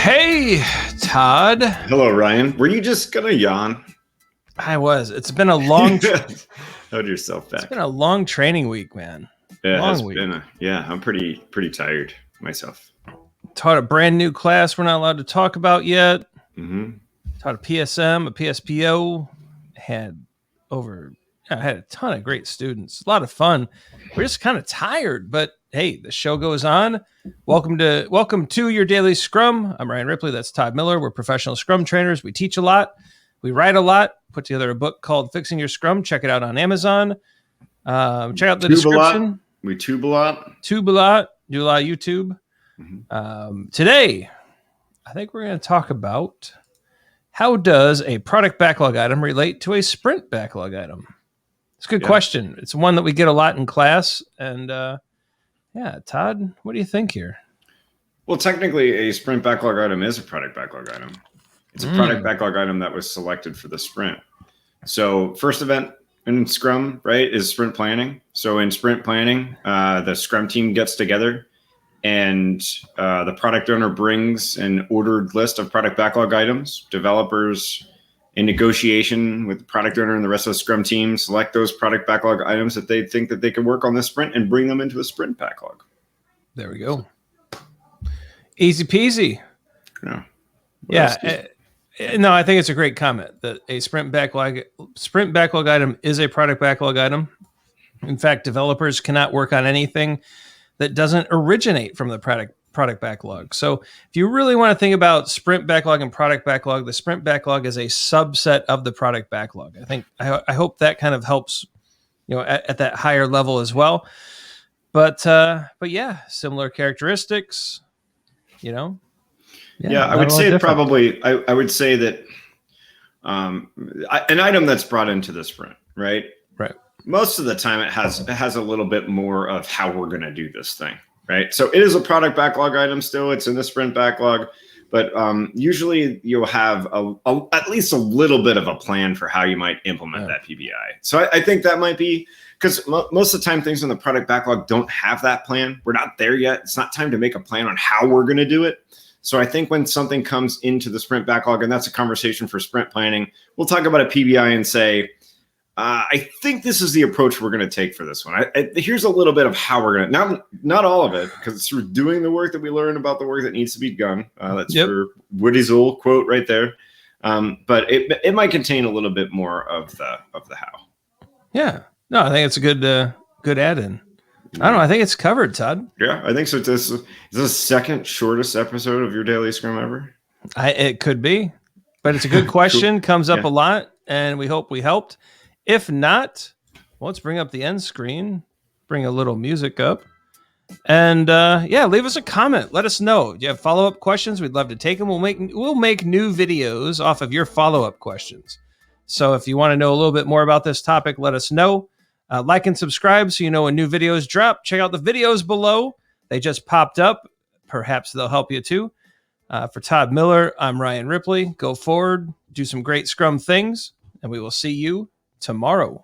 Hey, Todd. Hello, Ryan. Were you just gonna yawn? I was. It's been a long. Hold yourself back. It's been a long training week, man. Yeah, long it's week. been. I'm pretty tired myself. Taught a brand new class we're not allowed to talk about yet. Mm-hmm. Taught a PSM, a PSPO. I had a ton of great students. A lot of fun. We're just kind of tired, but hey, the show goes on. Welcome to Your Daily Scrum. I'm Ryan Ripley. That's Todd Miller. We're professional Scrum trainers. We teach a lot. We write a lot. Put together a book called Fixing Your Scrum. Check it out on Amazon. Check out the description. We tube a lot. Do a lot of YouTube. Mm-hmm. Today, I think we're going to talk about how does a product backlog item relate to a sprint backlog item? It's a good question. It's one that we get a lot in class. And Todd, what do you think here? Well, technically, a sprint backlog item is a product backlog item. It's a product backlog item that was selected for the sprint. So first event in Scrum, right, is sprint planning. So in sprint planning, the Scrum team gets together and the product owner brings an ordered list of product backlog items. Developers, in negotiation with the product owner and the rest of the Scrum team, select those product backlog items that they think that they can work on this sprint and bring them into the sprint backlog. There we go. Easy peasy. No, I think it's a great comment that a sprint backlog item is a product backlog item. In fact, developers cannot work on anything that doesn't originate from the product backlog. So if you really want to think about sprint backlog and product backlog, the sprint backlog is a subset of the product backlog. I hope that kind of helps, at that higher level as well. But yeah, similar characteristics, Yeah, I would say probably, I would say that an item that's brought into the sprint, right? Right. Most of the time it has a little bit more of how we're going to do this thing, right? So it is a product backlog item still. It's in the sprint backlog, but usually you'll have at least a little bit of a plan for how you might implement that PBI. So I think that might be, because most of the time things in the product backlog don't have that plan. We're not there yet. It's not time to make a plan on how we're going to do it. So I think when something comes into the sprint backlog, and that's a conversation for sprint planning, we'll talk about a PBI and say, I think this is the approach we're going to take for this one. Here's a little bit of how we're going to, not all of it, because it's through doing the work that we learn about the work that needs to be done. That's for Woody's old quote right there. But it might contain a little bit more of the how. Yeah. No, I think it's a good add-in. I don't know. I think it's covered, Todd. Yeah, I think so. This is the second shortest episode of Your Daily Scrum ever. It could be, but it's a good question. Cool. Comes up a lot, and we hope we helped. If not, let's bring up the end screen, bring a little music up, and leave us a comment. Let us know. Do you have follow-up questions? We'd love to take them. We'll make new videos off of your follow-up questions. So if you want to know a little bit more about this topic, let us know. Like and subscribe so you know when new videos drop. Check out the videos below. They just popped up. Perhaps they'll help you too. For Todd Miller, I'm Ryan Ripley. Go forward, do some great Scrum things, and we will see you tomorrow.